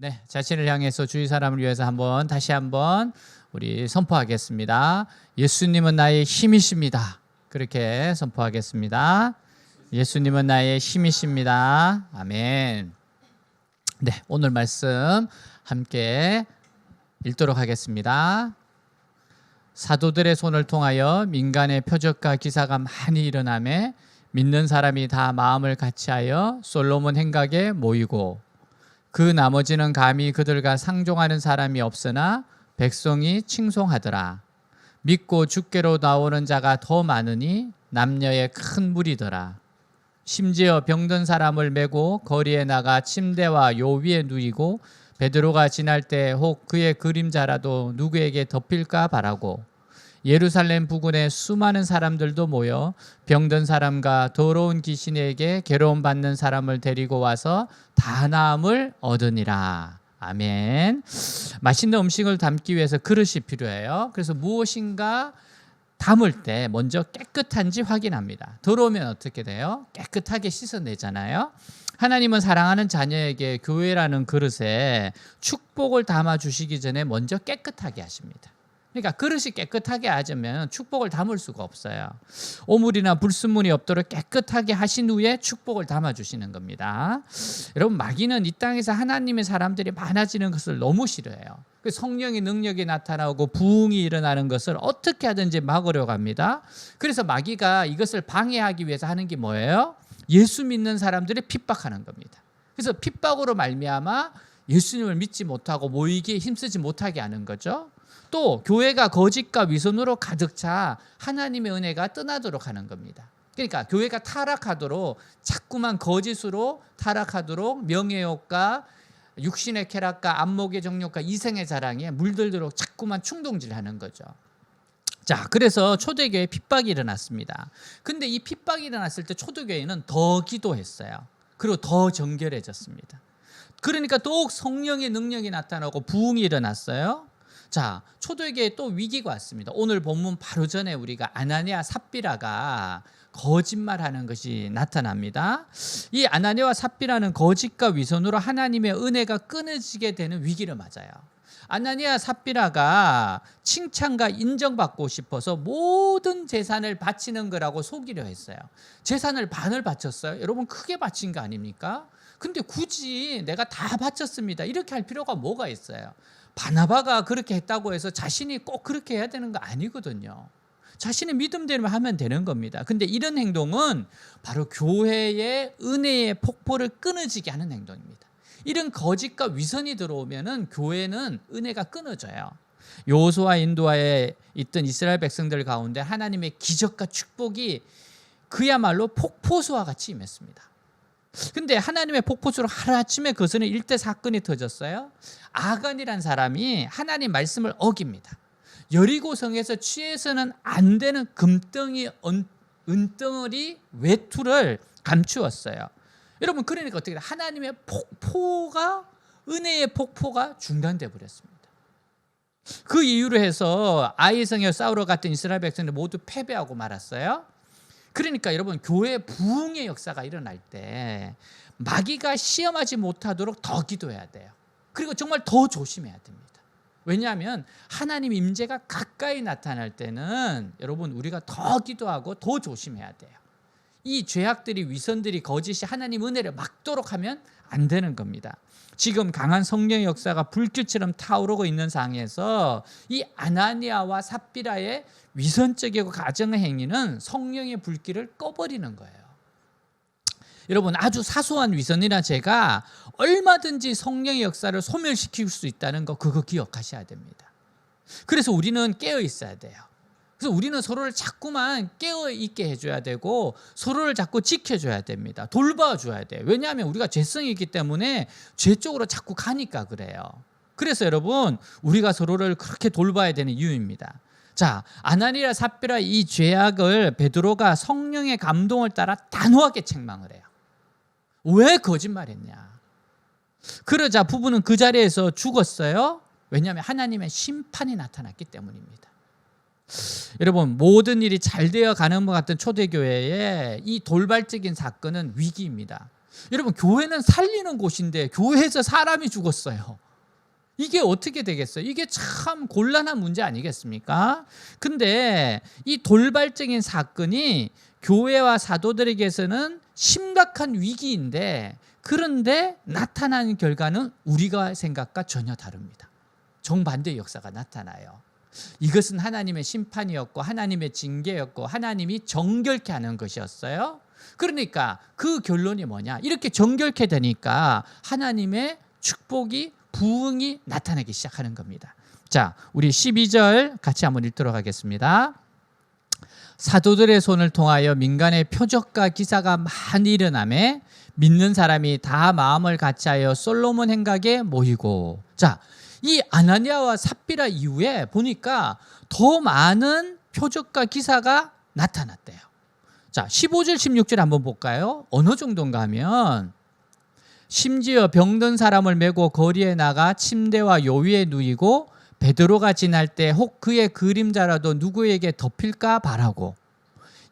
네, 자신을 향해서 주위 사람을 위해서 다시 한번 우리 선포하겠습니다. 예수님은 나의 힘이십니다. 그렇게 선포하겠습니다. 예수님은 나의 힘이십니다. 아멘. 네, 오늘 말씀 함께 읽도록 하겠습니다. 사도들의 손을 통하여 민간의 표적과 기사가 많이 일어나매 믿는 사람이 다 마음을 같이하여 솔로몬 행각에 모이고 그 나머지는 감히 그들과 상종하는 사람이 없으나 백성이 칭송하더라. 믿고 주께로 나오는 자가 더 많으니 남녀의 큰 무리더라. 심지어 병든 사람을 메고 거리에 나가 침대와 요 위에 누이고 베드로가 지날 때 혹 그의 그림자라도 누구에게 덮일까 바라고 예루살렘 부근에 수많은 사람들도 모여 병든 사람과 더러운 귀신에게 괴로움 받는 사람을 데리고 와서 다 나음을 얻으니라. 아멘. 맛있는 음식을 담기 위해서 그릇이 필요해요. 그래서 무엇인가 담을 때 먼저 깨끗한지 확인합니다. 더러우면 어떻게 돼요? 깨끗하게 씻어내잖아요. 하나님은 사랑하는 자녀에게 교회라는 그릇에 축복을 담아 주시기 전에 먼저 깨끗하게 하십니다. 그러니까 그릇이 깨끗하게 하자면 축복을 담을 수가 없어요. 오물이나 불순물이 없도록 깨끗하게 하신 후에 축복을 담아 주시는 겁니다. 여러분, 마귀는 이 땅에서 하나님의 사람들이 많아지는 것을 너무 싫어해요. 성령의 능력이 나타나고 부흥이 일어나는 것을 어떻게 하든지 막으려고 합니다. 그래서 마귀가 이것을 방해하기 위해서 하는 게 뭐예요? 예수 믿는 사람들을 핍박하는 겁니다. 그래서 핍박으로 말미암아 예수님을 믿지 못하고 모이기에 힘쓰지 못하게 하는 거죠. 또 교회가 거짓과 위선으로 가득 차 하나님의 은혜가 떠나도록 하는 겁니다. 그러니까 교회가 타락하도록, 자꾸만 거짓으로 타락하도록 명예욕과 육신의 쾌락과 안목의 정욕과 이생의 자랑에 물들도록 자꾸만 충동질하는 거죠. 자, 그래서 초대교회에 핍박이 일어났습니다. 근데 이 핍박이 일어났을 때 초대교회는 더 기도했어요. 그리고 더 정결해졌습니다. 그러니까 더욱 성령의 능력이 나타나고 부흥이 일어났어요. 자, 초대교회에 또 위기가 왔습니다. 오늘 본문 바로 전에 우리가 아나니아 삽비라가 거짓말하는 것이 나타납니다. 이 아나니아와 삽비라는 거짓과 위선으로 하나님의 은혜가 끊어지게 되는 위기를 맞아요. 아나니아 삽비라가 칭찬과 인정받고 싶어서 모든 재산을 바치는 거라고 속이려 했어요. 재산을 반을 바쳤어요. 여러분, 크게 바친 거 아닙니까? 근데 굳이 내가 다 바쳤습니다, 이렇게 할 필요가 뭐가 있어요? 바나바가 그렇게 했다고 해서 자신이 꼭 그렇게 해야 되는 거 아니거든요. 자신의 믿음대로 하면 되는 겁니다. 근데 이런 행동은 바로 교회의 은혜의 폭포를 끊어지게 하는 행동입니다. 이런 거짓과 위선이 들어오면은 교회는 은혜가 끊어져요. 여호수아 인도하에 있던 이스라엘 백성들 가운데 하나님의 기적과 축복이 그야말로 폭포수와 같이 임했습니다. 근데 하나님의 폭포수로 하루아침에 거스는 일대 사건이 터졌어요. 아간이라는 사람이 하나님 말씀을 어깁니다. 여리고성에서 취해서는 안 되는 금덩이, 은덩어리 외투를 감추었어요. 여러분, 그러니까 어떻게 돼요? 하나님의 폭포가, 은혜의 폭포가 중단돼 버렸습니다. 그 이유로 해서 아이성에 싸우러 갔던 이스라엘 백성들 모두 패배하고 말았어요. 그러니까 여러분, 교회 부흥의 역사가 일어날 때 마귀가 시험하지 못하도록 더 기도해야 돼요. 그리고 정말 더 조심해야 됩니다. 왜냐하면 하나님 임재가 가까이 나타날 때는 여러분, 우리가 더 기도하고 더 조심해야 돼요. 이 죄악들이, 위선들이, 거짓이 하나님 은혜를 막도록 하면 안 되는 겁니다. 지금 강한 성령의 역사가 불길처럼 타오르고 있는 상황에서 이 아나니아와 삽비라의 위선적이고 가정의 행위는 성령의 불길을 꺼버리는 거예요. 여러분, 아주 사소한 위선이나 죄가 얼마든지 성령의 역사를 소멸시킬 수 있다는 거, 그거 기억하셔야 됩니다. 그래서 우리는 깨어 있어야 돼요. 그래서 우리는 서로를 자꾸만 깨어 있게 해줘야 되고 서로를 자꾸 지켜줘야 됩니다. 돌봐줘야 돼요. 왜냐하면 우리가 죄성이 있기 때문에 죄 쪽으로 자꾸 가니까 그래요. 그래서 여러분, 우리가 서로를 그렇게 돌봐야 되는 이유입니다. 자, 아나니아 삽비라 이 죄악을 베드로가 성령의 감동을 따라 단호하게 책망을 해요. 왜 거짓말했냐? 그러자 부부는 그 자리에서 죽었어요. 왜냐하면 하나님의 심판이 나타났기 때문입니다. 여러분, 모든 일이 잘 되어 가는 것 같은 초대교회에 이 돌발적인 사건은 위기입니다. 여러분, 교회는 살리는 곳인데 교회에서 사람이 죽었어요. 이게 어떻게 되겠어요? 이게 참 곤란한 문제 아니겠습니까? 근데 이 돌발적인 사건이 교회와 사도들에게서는 심각한 위기인데, 그런데 나타나는 결과는 우리가 생각과 전혀 다릅니다. 정반대의 역사가 나타나요. 이것은 하나님의 심판이었고 하나님의 징계였고 하나님이 정결케 하는 것이었어요. 그러니까 그 결론이 뭐냐? 이렇게 정결케 되니까 하나님의 축복이, 부흥이 나타나기 시작하는 겁니다. 자, 우리 12절 같이 한번 읽도록 하겠습니다. 사도들의 손을 통하여 민간의 표적과 기사가 많이 일어나매 믿는 사람이 다 마음을 같이하여 솔로몬 행각에 모이고. 자, 이 아나니아와 삽비라 이후에 보니까 더 많은 표적과 기사가 나타났대요. 자, 15절 16절 한번 볼까요? 어느 정도인가 하면, 심지어 병든 사람을 메고 거리에 나가 침대와 요위에 누이고 베드로가 지날 때 혹 그의 그림자라도 누구에게 덮일까 바라고,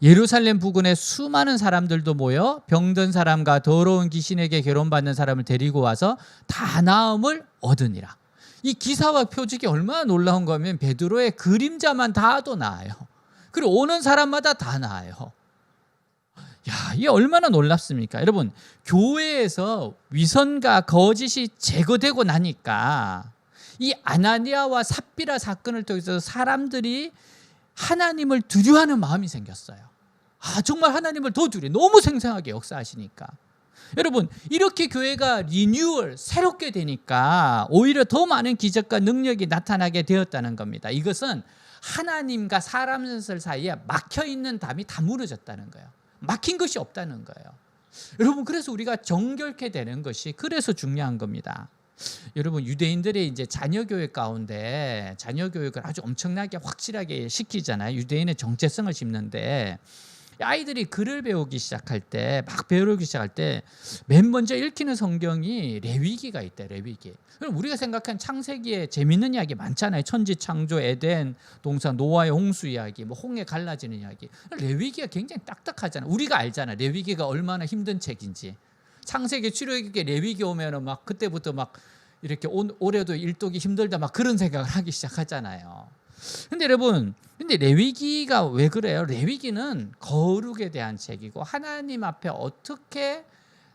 예루살렘 부근에 수많은 사람들도 모여 병든 사람과 더러운 귀신에게 괴로움받는 사람을 데리고 와서 다 나음을 얻으니라. 이 기사와 표적이 얼마나 놀라운 거면 베드로의 그림자만 닿아도 나아요. 그리고 오는 사람마다 다 나아요. 야, 이게 얼마나 놀랍습니까? 여러분, 교회에서 위선과 거짓이 제거되고 나니까 이 아나니아와 삽비라 사건을 통해서 사람들이 하나님을 두려워하는 마음이 생겼어요. 아, 정말 하나님을 더 두려워. 너무 생생하게 역사하시니까. 여러분, 이렇게 교회가 리뉴얼, 새롭게 되니까 오히려 더 많은 기적과 능력이 나타나게 되었다는 겁니다. 이것은 하나님과 사람 사이에 막혀있는 담이 다 무너졌다는 거예요. 막힌 것이 없다는 거예요. 여러분, 그래서 우리가 정결케 되는 것이 그래서 중요한 겁니다. 여러분, 유대인들의 이제 자녀교육 가운데 자녀교육을 아주 엄청나게 확실하게 시키잖아요. 유대인의 정체성을 심는데, 아이들이 글을 배우기 시작할 때, 막 배우기 시작할 때 맨 먼저 읽히는 성경이 레위기가 있대. 레위기. 그럼 우리가 생각하는 창세기에 재밌는 이야기 많잖아요. 천지 창조, 에덴 동산, 노아의 홍수 이야기, 뭐 홍해 갈라지는 이야기. 레위기가 굉장히 딱딱하잖아요. 우리가 알잖아. 레위기가 얼마나 힘든 책인지. 창세기, 출애굽기, 레위기 오면은 막 그때부터 막 이렇게 올해도 일독이 힘들다 막 그런 생각을 하기 시작하잖아요. 근데 여러분, 근데 레위기가 왜 그래요? 레위기는 거룩에 대한 책이고 하나님 앞에 어떻게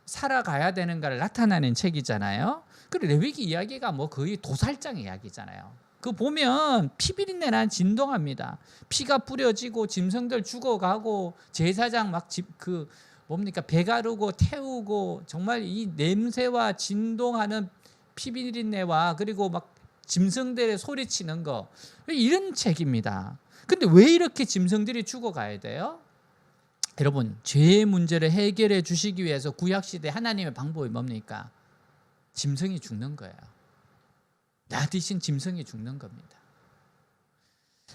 살아가야 되는가를 나타내는 책이잖아요. 그리고 레위기 이야기가 뭐 거의 도살장 이야기잖아요. 그 보면 피비린내 난 진동합니다. 피가 뿌려지고 짐승들 죽어가고 제사장 막 뭡니까, 배 가르고 태우고, 정말 이 냄새와 진동하는 피비린내와 그리고 막 짐승들의 소리치는 거, 이런 책입니다. 근데 왜 이렇게 짐승들이 죽어가야 돼요? 여러분, 죄의 문제를 해결해 주시기 위해서 구약시대 하나님의 방법이 뭡니까? 짐승이 죽는 거예요. 나 대신 짐승이 죽는 겁니다.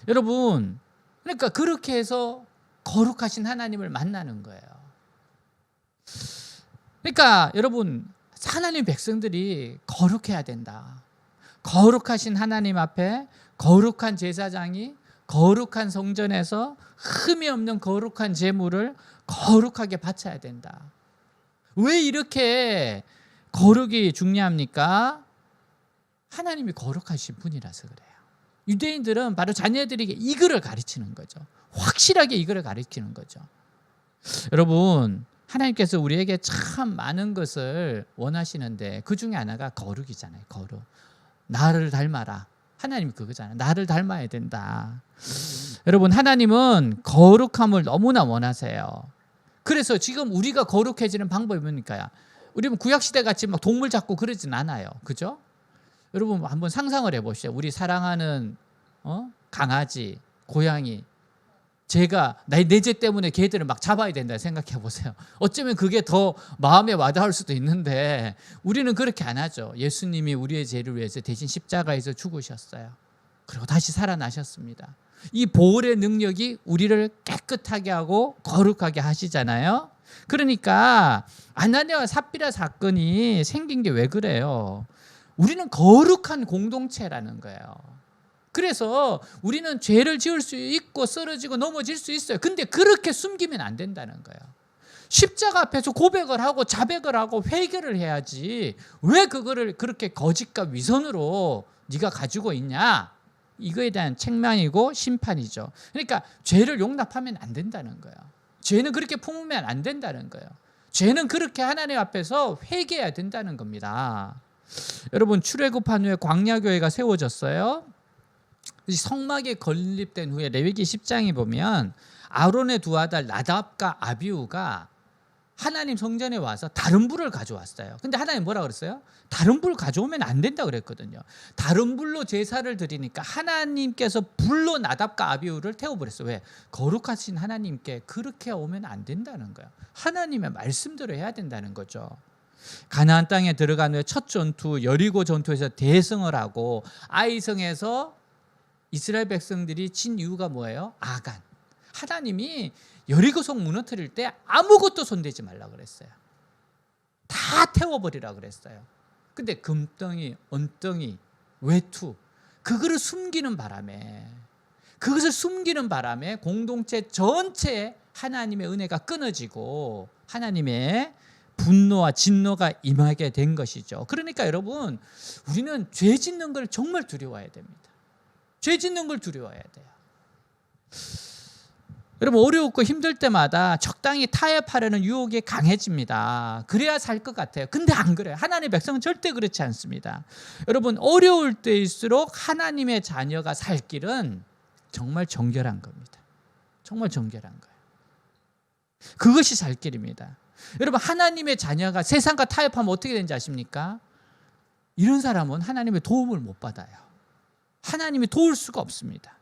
여러분, 그러니까 그렇게 해서 거룩하신 하나님을 만나는 거예요. 그러니까 여러분, 하나님 백성들이 거룩해야 된다. 거룩하신 하나님 앞에 거룩한 제사장이 거룩한 성전에서 흠이 없는 거룩한 제물을 거룩하게 바쳐야 된다. 왜 이렇게 거룩이 중요합니까? 하나님이 거룩하신 분이라서 그래요. 유대인들은 바로 자녀들에게 이거를 가르치는 거죠. 확실하게 이거를 가르치는 거죠. 여러분, 하나님께서 우리에게 참 많은 것을 원하시는데 그 중에 하나가 거룩이잖아요. 거룩. 나를 닮아라. 하나님이 그거잖아요. 나를 닮아야 된다. 여러분, 하나님은 거룩함을 너무나 원하세요. 그래서 지금 우리가 거룩해지는 방법이 뭡니까? 우리는 구약시대 같이 막 동물 잡고 그러진 않아요. 그죠? 여러분, 한번 상상을 해보시죠. 우리 사랑하는 강아지, 고양이, 제가 내 죄 때문에 걔들을 막 잡아야 된다 생각해 보세요. 어쩌면 그게 더 마음에 와닿을 수도 있는데 우리는 그렇게 안 하죠. 예수님이 우리의 죄를 위해서 대신 십자가에서 죽으셨어요. 그리고 다시 살아나셨습니다. 이 보혈의 능력이 우리를 깨끗하게 하고 거룩하게 하시잖아요. 그러니까 아나니아와 삽비라 사건이 생긴 게 왜 그래요? 우리는 거룩한 공동체라는 거예요. 그래서 우리는 죄를 지을 수 있고 쓰러지고 넘어질 수 있어요. 근데 그렇게 숨기면 안 된다는 거예요. 십자가 앞에서 고백을 하고 자백을 하고 회개를 해야지 왜 그거를 그렇게 거짓과 위선으로 네가 가지고 있냐? 이거에 대한 책망이고 심판이죠. 그러니까 죄를 용납하면 안 된다는 거예요. 죄는 그렇게 품으면 안 된다는 거예요. 죄는 그렇게 하나님 앞에서 회개해야 된다는 겁니다. 여러분, 출애굽한 후에 광야교회가 세워졌어요. 성막에 건립된 후에 레위기 10장에 보면 아론의 두 아들 나답과 아비후가 하나님 성전에 와서 다른 불을 가져왔어요. 근데 하나님 뭐라 그랬어요? 다른 불 가져오면 안 된다 그랬거든요. 다른 불로 제사를 드리니까 하나님께서 불로 나답과 아비후를 태워버렸어요. 왜? 거룩하신 하나님께 그렇게 오면 안 된다는 거예요. 하나님의 말씀대로 해야 된다는 거죠. 가나안 땅에 들어간 후에 첫 전투 여리고 전투에서 대승을 하고 아이성에서 이스라엘 백성들이 진 이유가 뭐예요? 아간. 하나님이 여리고성 무너뜨릴 때 아무것도 손대지 말라 그랬어요. 다 태워버리라 그랬어요. 근데 금덩이, 언덩이, 외투 그것을 숨기는 바람에 공동체 전체에 하나님의 은혜가 끊어지고 하나님의 분노와 진노가 임하게 된 것이죠. 그러니까 여러분, 우리는 죄 짓는 걸 정말 두려워해야 됩니다. 죄 짓는 걸 두려워해야 돼요. 여러분, 어려웠고 힘들 때마다 적당히 타협하려는 유혹이 강해집니다. 그래야 살 것 같아요. 근데 안 그래요. 하나님의 백성은 절대 그렇지 않습니다. 여러분, 어려울 때일수록 하나님의 자녀가 살 길은 정말 정결한 겁니다. 정말 정결한 거예요. 그것이 살 길입니다. 여러분, 하나님의 자녀가 세상과 타협하면 어떻게 되는지 아십니까? 이런 사람은 하나님의 도움을 못 받아요. 하나님이 도울 수가 없습니다.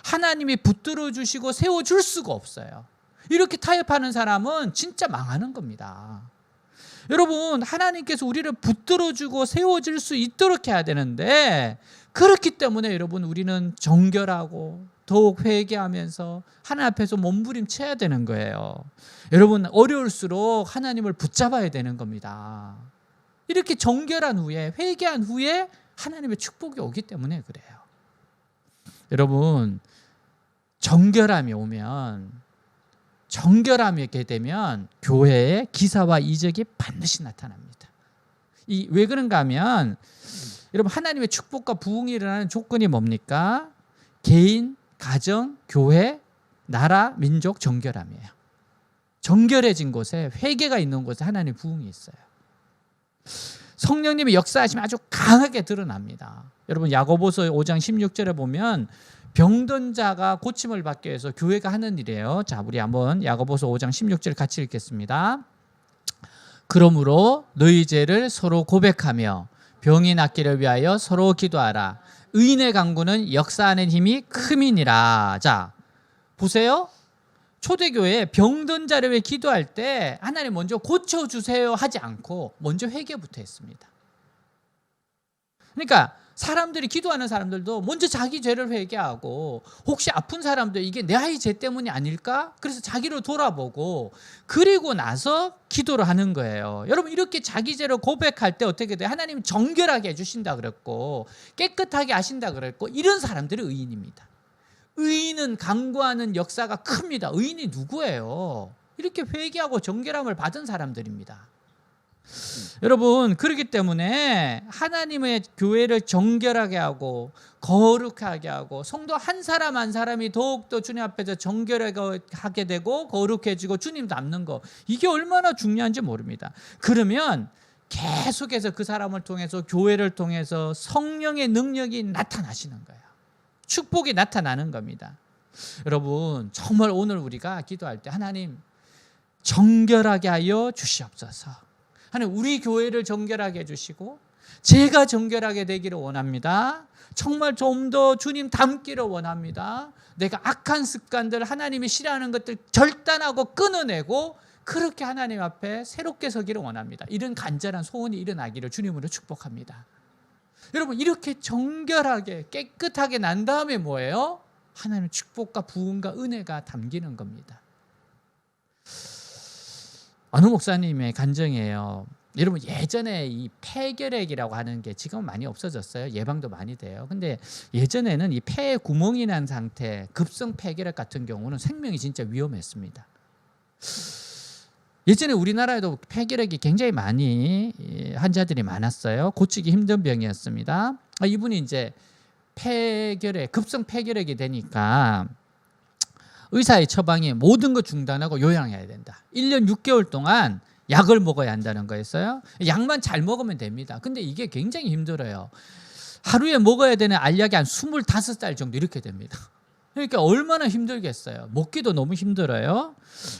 하나님이 붙들어 주시고 세워줄 수가 없어요. 이렇게 타협하는 사람은 진짜 망하는 겁니다. 여러분, 하나님께서 우리를 붙들어 주고 세워줄 수 있도록 해야 되는데, 그렇기 때문에 여러분, 우리는 정결하고 더욱 회개하면서 하나님 앞에서 몸부림쳐야 되는 거예요. 여러분, 어려울수록 하나님을 붙잡아야 되는 겁니다. 이렇게 정결한 후에, 회개한 후에 하나님의 축복이 오기 때문에 그래요. 여러분, 정결함이 이렇게 되면 교회에 기사와 이적이 반드시 나타납니다. 왜 그런가 하면, 여러분, 하나님의 축복과 부흥이 일어나는 조건이 뭡니까? 개인, 가정, 교회, 나라, 민족 정결함이에요. 정결해진 곳에, 회개가 있는 곳에 하나님의 부흥이 있어요. 성령님의 역사하심이 아주 강하게 드러납니다. 여러분, 야고보서 5장 16절에 보면 병든 자가 고침을 받기 위해서 교회가 하는 일이에요. 자, 우리 한번 야고보서 5장 16절 같이 읽겠습니다. 그러므로 너희 죄를 서로 고백하며 병이 낫기를 위하여 서로 기도하라. 의인의 강구는 역사하는 힘이 큼이니라. 자, 보세요. 초대교회에 병든 자를 위해 기도할 때 하나님 먼저 고쳐주세요 하지 않고 먼저 회개부터 했습니다. 그러니까 사람들이, 기도하는 사람들도 먼저 자기 죄를 회개하고, 혹시 아픈 사람도 이게 내 아이 죄 때문이 아닐까? 그래서 자기를 돌아보고 그리고 나서 기도를 하는 거예요. 여러분, 이렇게 자기 죄를 고백할 때 어떻게 돼요? 하나님 정결하게 해주신다 그랬고 깨끗하게 하신다 그랬고, 이런 사람들이 의인입니다. 의인은 간구하는 역사가 큽니다. 의인이 누구예요? 이렇게 회개하고 정결함을 받은 사람들입니다. 여러분, 그렇기 때문에 하나님의 교회를 정결하게 하고 거룩하게 하고 성도 한 사람 한 사람이 더욱더 주님 앞에서 정결하게 되고 거룩해지고 주님 닮는 거, 이게 얼마나 중요한지 모릅니다. 그러면 계속해서 그 사람을 통해서, 교회를 통해서 성령의 능력이 나타나시는 거예요. 축복이 나타나는 겁니다. 여러분, 정말 오늘 우리가 기도할 때 하나님 정결하게 하여 주시옵소서. 하나님, 우리 교회를 정결하게 해주시고 제가 정결하게 되기를 원합니다. 정말 좀 더 주님 닮기를 원합니다. 내가 악한 습관들, 하나님이 싫어하는 것들 절단하고 끊어내고 그렇게 하나님 앞에 새롭게 서기를 원합니다. 이런 간절한 소원이 일어나기를 주님으로 축복합니다. 여러분, 이렇게 정결하게 깨끗하게 난 다음에 뭐예요? 하나님의 축복과 부흥과 은혜가 담기는 겁니다. 어느 목사님의 간증이에요. 여러분, 예전에 이 폐결핵이라고 하는 게 지금은 많이 없어졌어요. 예방도 많이 돼요. 근데 예전에는 이 폐에 구멍이 난 상태, 급성 폐결핵 같은 경우는 생명이 진짜 위험했습니다. 예전에 우리나라에도 폐결핵이 굉장히 많이 환자들이 많았어요. 고치기 힘든 병이었습니다. 이분이 이제 급성 폐결핵이 되니까 의사의 처방이 모든 거 중단하고 요양해야 된다. 1년 6개월 동안 약을 먹어야 한다는 거였어요. 약만 잘 먹으면 됩니다. 근데 이게 굉장히 힘들어요. 하루에 먹어야 되는 알약이 한 25살 정도 이렇게 됩니다. 그러니까 얼마나 힘들겠어요. 먹기도 너무 힘들어요.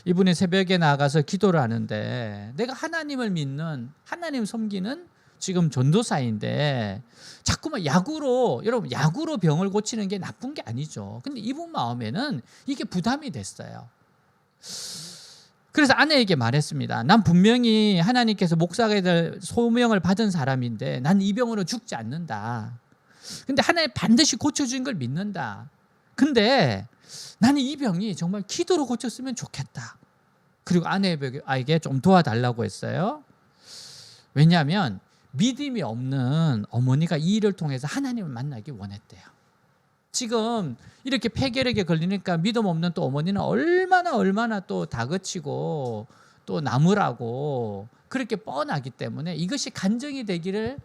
이분이 새벽에 나가서 기도를 하는데, 내가 하나님을 믿는, 하나님 섬기는 지금 전도사인데 자꾸만 약으로, 여러분 약으로 병을 고치는 게 나쁜 게 아니죠. 근데 이분 마음에는 이게 부담이 됐어요. 그래서 아내에게 말했습니다. 난 분명히 하나님께서 목사가 될 소명을 받은 사람인데 난 이 병으로 죽지 않는다. 근데 하나님 반드시 고쳐주는 걸 믿는다. 근데 나는 이 병이 정말 기도로 고쳤으면 좋겠다. 그리고 아내에게 좀 도와달라고 했어요. 왜냐하면 믿음이 없는 어머니가 이 일을 통해서 하나님을 만나기 원했대요. 지금 이렇게 폐결핵에 걸리니까 믿음 없는 또 어머니는 얼마나 또 다그치고 또 나무라고 그렇게 뻔하기 때문에 이것이 간증이 되기를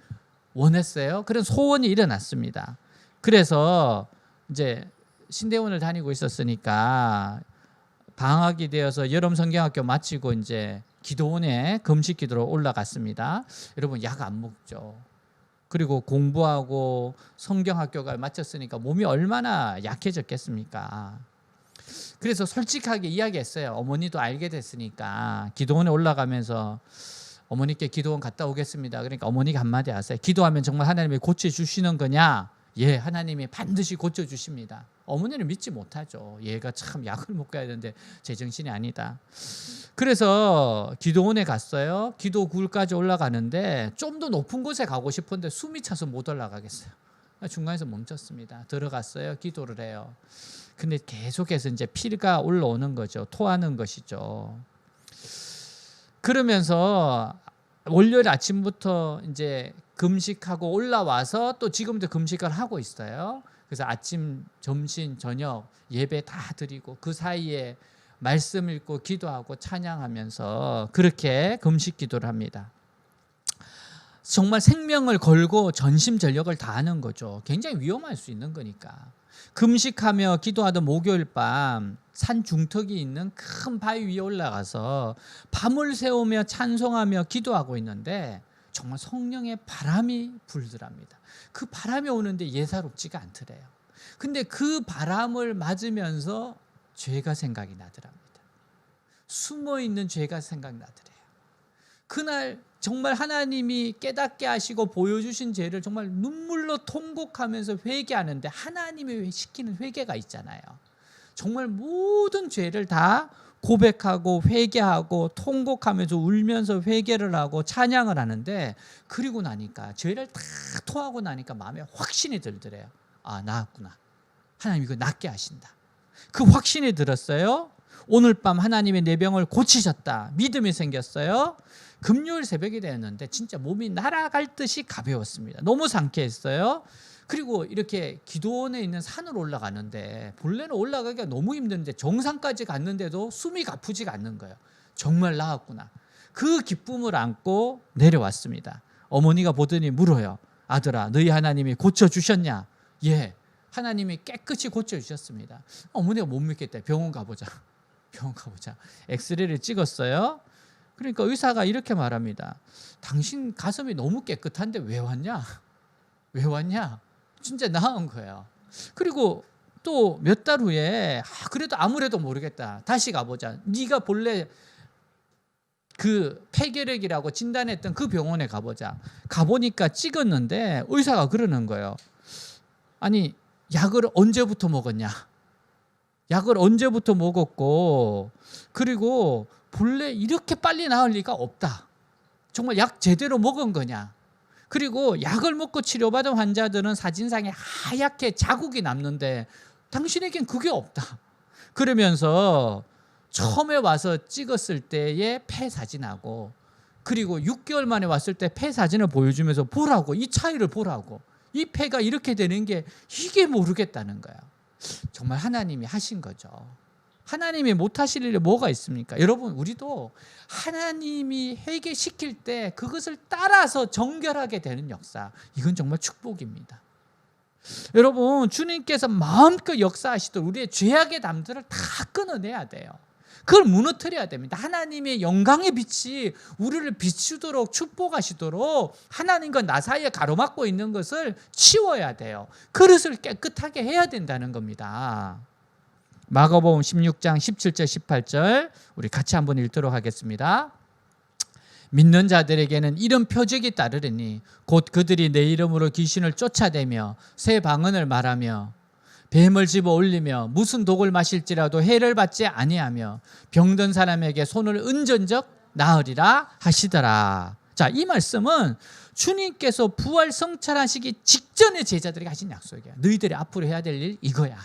원했어요. 그런 소원이 일어났습니다. 그래서 이제 신대원을 다니고 있었으니까 방학이 되어서 여름 성경학교 마치고 이제 기도원에 금식 기도로 올라갔습니다. 여러분 약 안 먹죠. 그리고 공부하고 성경학교가 마쳤으니까 몸이 얼마나 약해졌겠습니까? 그래서 솔직하게 이야기했어요. 어머니도 알게 됐으니까 기도원에 올라가면서 어머니께 기도원 갔다 오겠습니다. 그러니까 어머니가 한마디 하세요. 기도하면 정말 하나님이 고쳐주시는 거냐? 예, 하나님이 반드시 고쳐주십니다. 어머니는 믿지 못하죠. 얘가 참 약을 먹어야 되는데 제정신이 아니다. 그래서 기도원에 갔어요. 기도굴까지 올라가는데 좀 더 높은 곳에 가고 싶은데 숨이 차서 못 올라가겠어요. 중간에서 멈췄습니다. 들어갔어요. 기도를 해요. 근데 계속해서 이제 피가 올라오는 거죠. 토하는 것이죠. 그러면서 월요일 아침부터 이제 금식하고 올라와서 또 지금도 금식을 하고 있어요. 그래서 아침, 점심, 저녁 예배 다 드리고 그 사이에 말씀 읽고 기도하고 찬양하면서 그렇게 금식 기도를 합니다. 정말 생명을 걸고 전심전력을 다하는 거죠. 굉장히 위험할 수 있는 거니까. 금식하며 기도하던 목요일 밤 산 중턱이 있는 큰 바위 위에 올라가서 밤을 새우며 찬송하며 기도하고 있는데 정말 성령의 바람이 불더랍니다. 그 바람이 오는데 예사롭지가 않더래요. 근데 그 바람을 맞으면서 죄가 생각이 나더랍니다. 숨어있는 죄가 생각나더래요. 그날 정말 하나님이 깨닫게 하시고 보여주신 죄를 정말 눈물로 통곡하면서 회개하는데 하나님이 시키는 회개가 있잖아요. 정말 모든 죄를 다 고백하고 회개하고 통곡하면서 울면서 회개를 하고 찬양을 하는데, 그리고 나니까 죄를 다 토하고 나니까 마음에 확신이 들더래요. 아, 나았구나. 하나님 이거 낫게 하신다. 그 확신이 들었어요. 오늘 밤 하나님의 내 병을 고치셨다. 믿음이 생겼어요. 금요일 새벽이 되었는데 진짜 몸이 날아갈 듯이 가벼웠습니다. 너무 상쾌했어요. 그리고 이렇게 기도원에 있는 산을 올라가는데 본래는 올라가기가 너무 힘든데 정상까지 갔는데도 숨이 가쁘지가 않는 거예요. 정말 나았구나. 그 기쁨을 안고 내려왔습니다. 어머니가 보더니 물어요. 아들아, 너희 하나님이 고쳐주셨냐? 예, 하나님이 깨끗이 고쳐주셨습니다. 어머니가 못 믿겠다. 병원 가보자. 병원 가보자. 엑스레이를 찍었어요. 그러니까 의사가 이렇게 말합니다. 당신 가슴이 너무 깨끗한데 왜 왔냐? 왜 왔냐? 진짜 나은 거예요. 그리고 또 몇 달 후에 그래도 아무래도 모르겠다. 다시 가보자. 네가 본래 그 폐결핵이라고 진단했던 그 병원에 가보자. 가보니까 찍었는데 의사가 그러는 거예요. 아니, 약을 언제부터 먹었냐? 약을 언제부터 먹었고, 그리고 본래 이렇게 빨리 나을 리가 없다. 정말 약 제대로 먹은 거냐? 그리고 약을 먹고 치료받은 환자들은 사진상에 하얗게 자국이 남는데 당신에겐 그게 없다. 그러면서 처음에 와서 찍었을 때의 폐 사진하고 그리고 6개월 만에 왔을 때 폐 사진을 보여주면서 보라고, 이 차이를 보라고. 이 폐가 이렇게 되는 게 이게 모르겠다는 거야. 정말 하나님이 하신 거죠. 하나님이 못하실 일이 뭐가 있습니까? 여러분, 우리도 하나님이 회개시킬 때 그것을 따라서 정결하게 되는 역사, 이건 정말 축복입니다. 여러분, 주님께서 마음껏 역사하시도록 우리의 죄악의 담들을 다 끊어내야 돼요. 그걸 무너뜨려야 됩니다. 하나님의 영광의 빛이 우리를 비추도록 축복하시도록 하나님과 나 사이에 가로막고 있는 것을 치워야 돼요. 그릇을 깨끗하게 해야 된다는 겁니다. 마가복음 16장 17절 18절 우리 같이 한번 읽도록 하겠습니다. 믿는 자들에게는 이런 표적이 따르리니 곧 그들이 내 이름으로 귀신을 쫓아내며 새 방언을 말하며 뱀을 집어 올리며 무슨 독을 마실지라도 해를 받지 아니하며 병든 사람에게 손을 얹은적 나으리라 하시더라. 자, 이 말씀은 주님께서 부활 성찰하시기 직전에 제자들에게 하신 약속이야. 너희들이 앞으로 해야 될 일 이거야.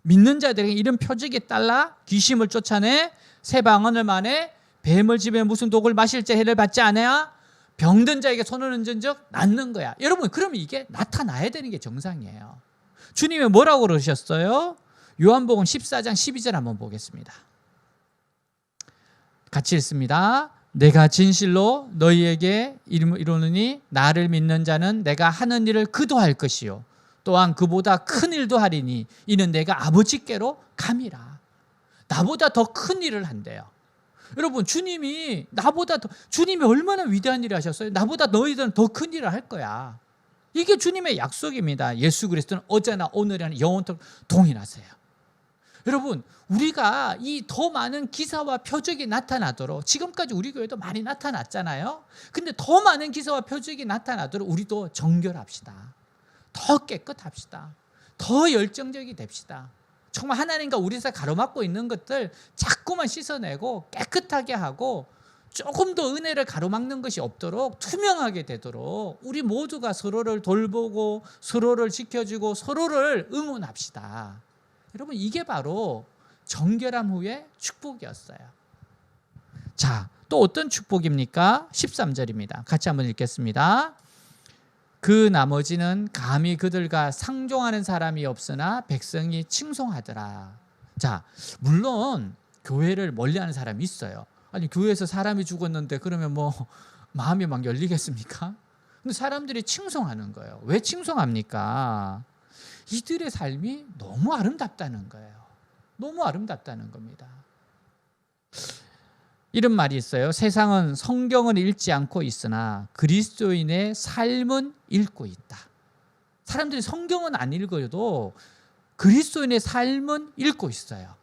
믿는 자들에게 이런 표적이 따라 귀신을 쫓아내 새 방언을 말해 뱀을 집에 무슨 독을 마실지 해를 받지 않아야 병든 자에게 손을 얹은 적 낫는 거야. 여러분, 그러면 이게 나타나야 되는 게 정상이에요. 주님이 뭐라고 그러셨어요? 요한복음 14장 12절 한번 보겠습니다. 같이 읽습니다. 내가 진실로 너희에게 이르노니 나를 믿는 자는 내가 하는 일을 그도 할 것이요 또한 그보다 큰 일도 하리니 이는 내가 아버지께로 감이라. 나보다 더 큰 일을 한대요. 여러분, 주님이 주님이 얼마나 위대한 일을 하셨어요? 나보다 너희들은 더 큰 일을 할 거야. 이게 주님의 약속입니다. 예수 그리스도는 어제나 오늘이나 영원토록 동일하세요. 여러분, 우리가 이 더 많은 기사와 표적이 나타나도록, 지금까지 우리 교회도 많이 나타났잖아요. 근데 더 많은 기사와 표적이 나타나도록 우리도 정결합시다. 더 깨끗합시다. 더 열정적이 됩시다. 정말 하나님과 우리 사이 가로막고 있는 것들 자꾸만 씻어내고 깨끗하게 하고 조금 더 은혜를 가로막는 것이 없도록 투명하게 되도록 우리 모두가 서로를 돌보고 서로를 지켜주고 서로를 응원합시다. 여러분, 이게 바로 정결함 후의 축복이었어요. 자, 또 어떤 축복입니까? 13절입니다. 같이 한번 읽겠습니다. 그 나머지는 감히 그들과 상종하는 사람이 없으나 백성이 칭송하더라. 자, 물론 교회를 멀리하는 사람이 있어요. 아니, 교회에서 사람이 죽었는데 그러면 뭐 마음이 막 열리겠습니까? 근데 사람들이 칭송하는 거예요. 왜 칭송합니까? 이들의 삶이 너무 아름답다는 거예요. 너무 아름답다는 겁니다. 이런 말이 있어요. 세상은 성경을 읽지 않고 있으나 그리스도인의 삶은 읽고 있다. 사람들이 성경은 안 읽어도 그리스도인의 삶은 읽고 있어요.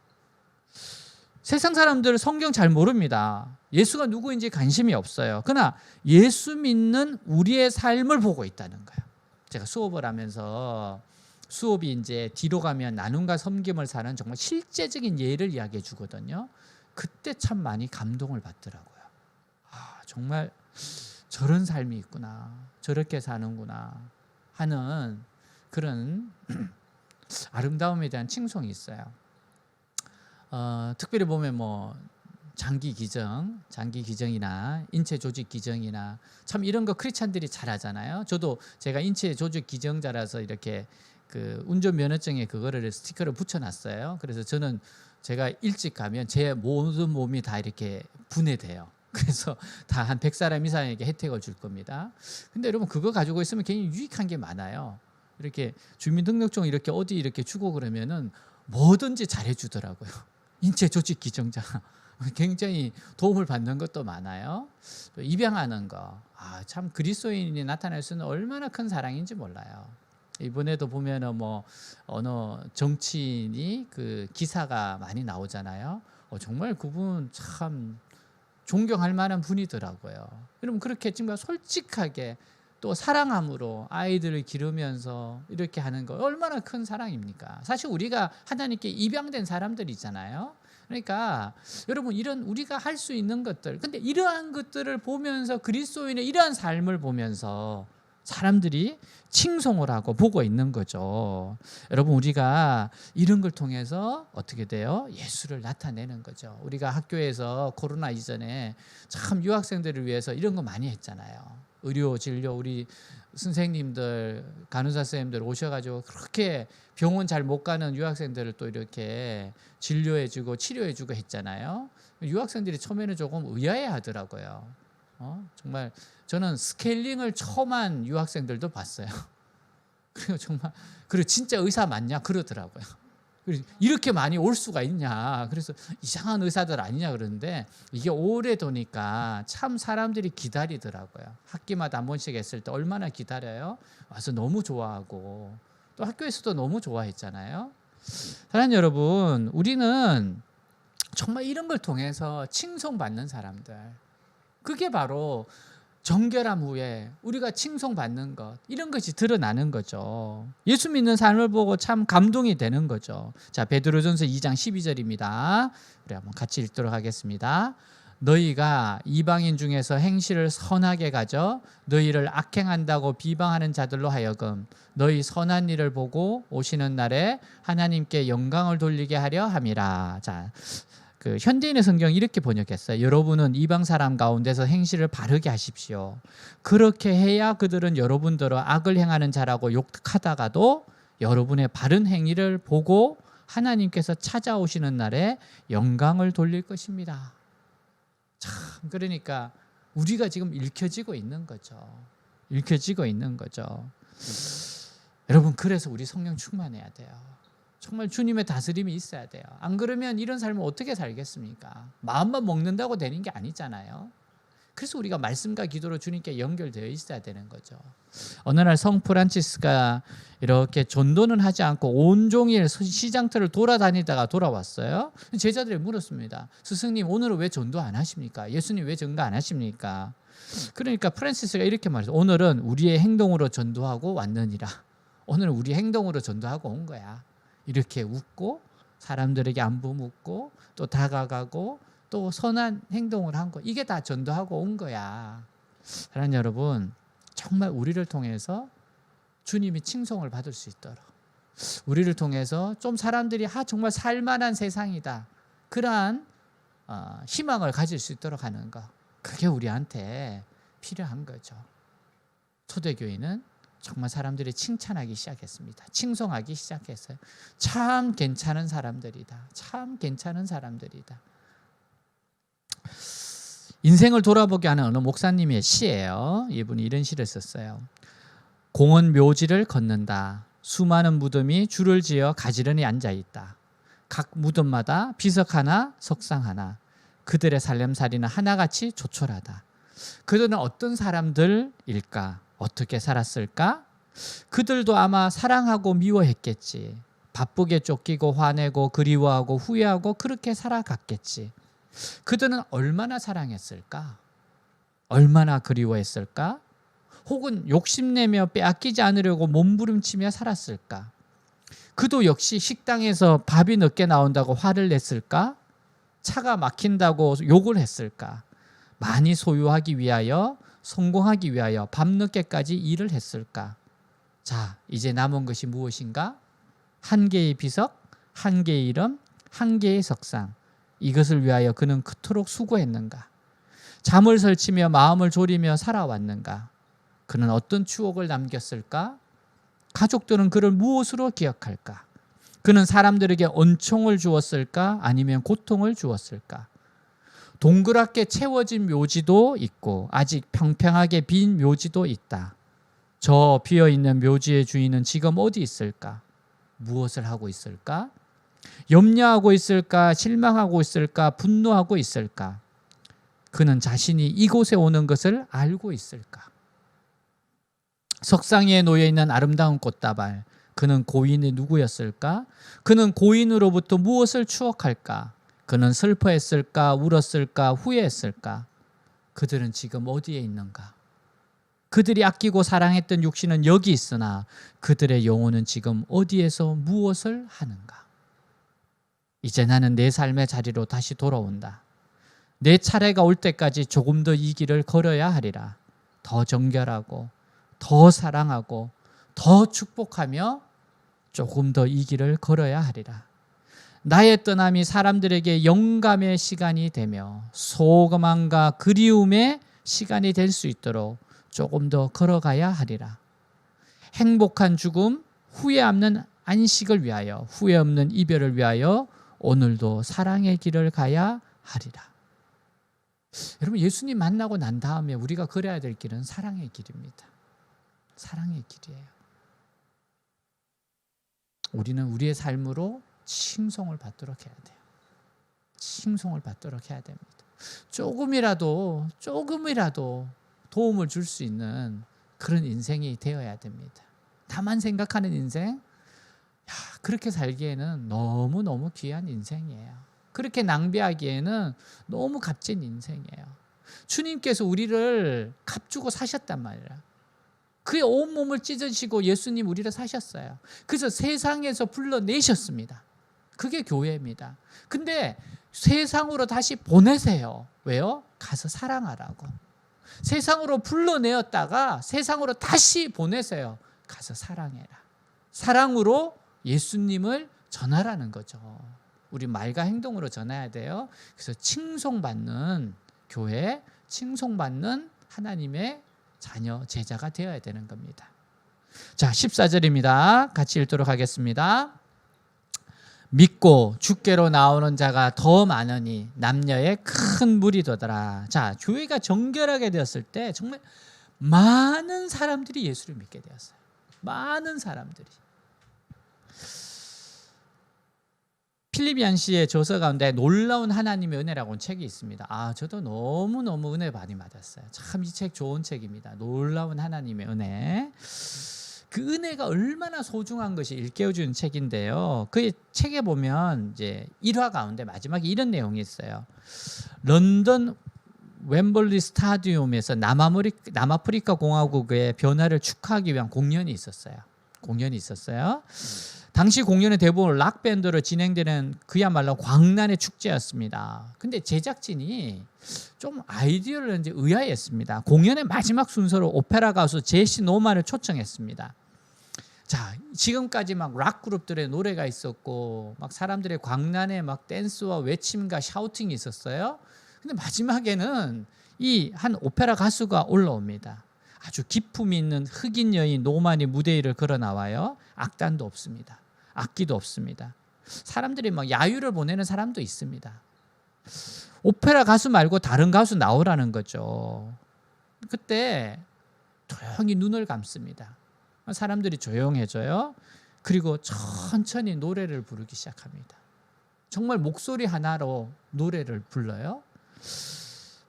세상 사람들 성경 잘 모릅니다. 예수가 누구인지 관심이 없어요. 그러나 예수 믿는 우리의 삶을 보고 있다는 거예요. 제가 수업을 하면서 수업이 이제 뒤로 가면 나눔과 섬김을 사는 정말 실제적인 예를 이야기해 주거든요. 그때 참 많이 감동을 받더라고요. 아, 정말 저런 삶이 있구나, 저렇게 사는구나 하는 그런 아름다움에 대한 칭송이 있어요. 특별히 보면 뭐 장기 기정이나 인체 조직 기정이나 참 이런 거 크리스찬들이 잘하잖아요. 저도 제가 인체 조직 기정자라서 이렇게 그 운전면허증에 그거를 스티커를 붙여놨어요. 그래서 저는 제가 일찍 가면 제 모든 몸이 다 이렇게 분해돼요. 그래서 다 한 100사람 이상에게 혜택을 줄 겁니다. 근데 여러분, 그거 가지고 있으면 굉장히 유익한 게 많아요. 이렇게 주민등록증 이렇게 어디 이렇게 주고 그러면은 뭐든지 잘해주더라고요. 인체 조직 기정자 굉장히 도움을 받는 것도 많아요. 또 입양하는 거, 참 그리스도인이 나타낼 수는 얼마나 큰 사랑인지 몰라요. 이번에도 보면은 뭐 어느 정치인이 그 기사가 많이 나오잖아요. 정말 그분 참 존경할 만한 분이더라고요. 여러분, 그렇게 정말 솔직하게 또 사랑함으로 아이들을 기르면서 이렇게 하는 거 얼마나 큰 사랑입니까? 사실 우리가 하나님께 입양된 사람들이잖아요. 그러니까 여러분, 이런 우리가 할 수 있는 것들, 근데 이러한 것들을 보면서 그리스도인의 이러한 삶을 보면서 사람들이 칭송을 하고 보고 있는 거죠. 여러분, 우리가 이런 걸 통해서 어떻게 돼요? 예수를 나타내는 거죠. 우리가 학교에서 코로나 이전에 참 유학생들을 위해서 이런 거 많이 했잖아요. 의료 진료 우리 선생님들 간호사 선생님들 오셔가지고 그렇게 병원 잘 못 가는 유학생들을 또 이렇게 진료해주고 치료해주고 했잖아요. 유학생들이 처음에는 조금 의아해하더라고요. 정말 저는 스케일링을 처음 한 유학생들도 봤어요. 그리고 정말 그리고 진짜 의사 맞냐 그러더라고요. 이렇게 많이 올 수가 있냐. 그래서 이상한 의사들 아니냐 그러는데 이게 오래 도니까 참 사람들이 기다리더라고요. 학기마다 한 번씩 했을 때 얼마나 기다려요. 와서 너무 좋아하고 또 학교에서도 너무 좋아했잖아요. 사랑하는 여러분, 우리는 정말 이런 걸 통해서 칭송받는 사람들, 그게 바로 정결함 후에 우리가 칭송받는 것, 이런 것이 드러나는 거죠. 예수 믿는 삶을 보고 참 감동이 되는 거죠. 자, 베드로전서 2장 12절입니다. 우리 한번 같이 읽도록 하겠습니다. 너희가 이방인 중에서 행실을 선하게 가져 너희를 악행한다고 비방하는 자들로 하여금 너희 선한 일을 보고 오시는 날에 하나님께 영광을 돌리게 하려 함이라. 자, 그 현대인의 성경 이렇게 번역했어요. 여러분은 이방 사람 가운데서 행실을 바르게 하십시오. 그렇게 해야 그들은 여러분들은 악을 행하는 자라고 욕하다가도 여러분의 바른 행위를 보고 하나님께서 찾아오시는 날에 영광을 돌릴 것입니다. 참, 그러니까 우리가 지금 읽혀지고 있는 거죠. 읽혀지고 있는 거죠. 여러분, 그래서 우리 성령 충만해야 돼요. 정말 주님의 다스림이 있어야 돼요. 안 그러면 이런 삶을 어떻게 살겠습니까? 마음만 먹는다고 되는 게 아니잖아요. 그래서 우리가 말씀과 기도로 주님께 연결되어 있어야 되는 거죠. 어느 날 성 프란치스가 이렇게 전도는 하지 않고 온종일 시장터를 돌아다니다가 돌아왔어요. 제자들이 물었습니다. 스승님, 오늘은 왜 전도 안 하십니까? 예수님 왜 전도 안 하십니까? 그러니까 프란치스가 이렇게 말했어요. 오늘은 우리의 행동으로 전도하고 왔느니라. 오늘은 우리 행동으로 전도하고 온 거야. 이렇게 웃고 사람들에게 안부 묻고 또 다가가고 또 선한 행동을 한 거, 이게 다 전도하고 온 거야. 사랑하는 여러분, 정말 우리를 통해서 주님이 칭송을 받을 수 있도록, 우리를 통해서 좀 사람들이 정말 살만한 세상이다, 그러한 희망을 가질 수 있도록 하는 거, 그게 우리한테 필요한 거죠. 초대교회는 정말 사람들이 칭찬하기 시작했습니다. 칭송하기 시작했어요. 참 괜찮은 사람들이다. 참 괜찮은 사람들이다. 인생을 돌아보게 하는 어느 목사님의 시예요. 이분이 이런 시를 썼어요. 공원 묘지를 걷는다. 수많은 무덤이 줄을 지어 가지런히 앉아있다. 각 무덤마다 비석 하나, 석상 하나. 그들의 살림살이는 하나같이 조촐하다. 그들은 어떤 사람들일까? 어떻게 살았을까? 그들도 아마 사랑하고 미워했겠지. 바쁘게 쫓기고 화내고 그리워하고 후회하고 그렇게 살아갔겠지. 그들은 얼마나 사랑했을까? 얼마나 그리워했을까? 혹은 욕심내며 빼앗기지 않으려고 몸부림치며 살았을까? 그도 역시 식당에서 밥이 늦게 나온다고 화를 냈을까? 차가 막힌다고 욕을 했을까? 많이 소유하기 위하여, 성공하기 위하여 밤늦게까지 일을 했을까? 자, 이제 남은 것이 무엇인가? 한 개의 비석, 한 개의 이름, 한 개의 석상. 이것을 위하여 그는 그토록 수고했는가? 잠을 설치며 마음을 졸이며 살아왔는가? 그는 어떤 추억을 남겼을까? 가족들은 그를 무엇으로 기억할까? 그는 사람들에게 은총을 주었을까? 아니면 고통을 주었을까? 동그랗게 채워진 묘지도 있고 아직 평평하게 빈 묘지도 있다. 저 비어있는 묘지의 주인은 지금 어디 있을까? 무엇을 하고 있을까? 염려하고 있을까? 실망하고 있을까? 분노하고 있을까? 그는 자신이 이곳에 오는 것을 알고 있을까? 석상 위에 놓여있는 아름다운 꽃다발, 그는 고인이 누구였을까? 그는 고인으로부터 무엇을 추억할까? 그는 슬퍼했을까? 울었을까? 후회했을까? 그들은 지금 어디에 있는가? 그들이 아끼고 사랑했던 육신은 여기 있으나 그들의 영혼은 지금 어디에서 무엇을 하는가? 이제 나는 내 삶의 자리로 다시 돌아온다. 내 차례가 올 때까지 조금 더 이 길을 걸어야 하리라. 더 정결하고 더 사랑하고 더 축복하며 조금 더 이 길을 걸어야 하리라. 나의 떠남이 사람들에게 영감의 시간이 되며 소망과 그리움의 시간이 될 수 있도록 조금 더 걸어가야 하리라. 행복한 죽음, 후회 없는 안식을 위하여, 후회 없는 이별을 위하여 오늘도 사랑의 길을 가야 하리라. 여러분, 예수님 만나고 난 다음에 우리가 걸어야 될 길은 사랑의 길입니다. 사랑의 길이에요. 우리는 우리의 삶으로 칭송을 받도록 해야 돼요. 칭송을 받도록 해야 됩니다. 조금이라도 도움을 줄 수 있는 그런 인생이 되어야 됩니다. 나만 생각하는 인생, 그렇게 살기에는 너무너무 귀한 인생이에요. 그렇게 낭비하기에는 너무 값진 인생이에요. 주님께서 우리를 값주고 사셨단 말이에요. 그의 온몸을 찢으시고 예수님 우리를 사셨어요. 그래서 세상에서 불러내셨습니다. 그게 교회입니다. 근데 세상으로 다시 보내세요. 왜요? 가서 사랑하라고. 세상으로 불러내었다가 세상으로 다시 보내세요. 가서 사랑해라. 사랑으로 예수님을 전하라는 거죠. 우리 말과 행동으로 전해야 돼요. 그래서 칭송받는 교회, 칭송받는 하나님의 자녀, 제자가 되어야 되는 겁니다. 자, 14절입니다. 같이 읽도록 하겠습니다. 믿고 주께로 나오는 자가 더 많으니 남녀의 큰 무리 되더라. 자, 교회가 정결하게 되었을 때 정말 많은 사람들이 예수를 믿게 되었어요. 많은 사람들이. 필리비안시의 저서 가운데 놀라운 하나님의 은혜라고 책이 있습니다. 저도 너무너무 은혜 많이 받았어요. 참 이 책 좋은 책입니다. 놀라운 하나님의 은혜. 그 은혜가 얼마나 소중한 것이 일깨워주는 책인데요. 그 책에 보면 이제 1화 가운데 마지막에 이런 내용이 있어요. 런던 웸블리 스타디움에서 남아프리카 공화국의 변화를 축하하기 위한 공연이 있었어요. 당시 공연의 대부분 락 밴드로 진행되는 그야말로 광란의 축제였습니다. 근데 제작진이 좀 아이디어를 이제 의아했습니다. 공연의 마지막 순서로 오페라 가수 제시 노만을 초청했습니다. 자, 지금까지 막 락 그룹들의 노래가 있었고 막 사람들의 광란의 막 댄스와 외침과 샤우팅이 있었어요. 근데 마지막에는 이 한 오페라 가수가 올라옵니다. 아주 기품이 있는 흑인 여인 노만이 무대 위를 걸어 나와요. 악단도 없습니다. 악기도 없습니다. 사람들이 막 야유를 보내는 사람도 있습니다. 오페라 가수 말고 다른 가수 나오라는 거죠. 그때 조용히 눈을 감습니다. 사람들이 조용해져요. 그리고 천천히 노래를 부르기 시작합니다. 정말 목소리 하나로 노래를 불러요.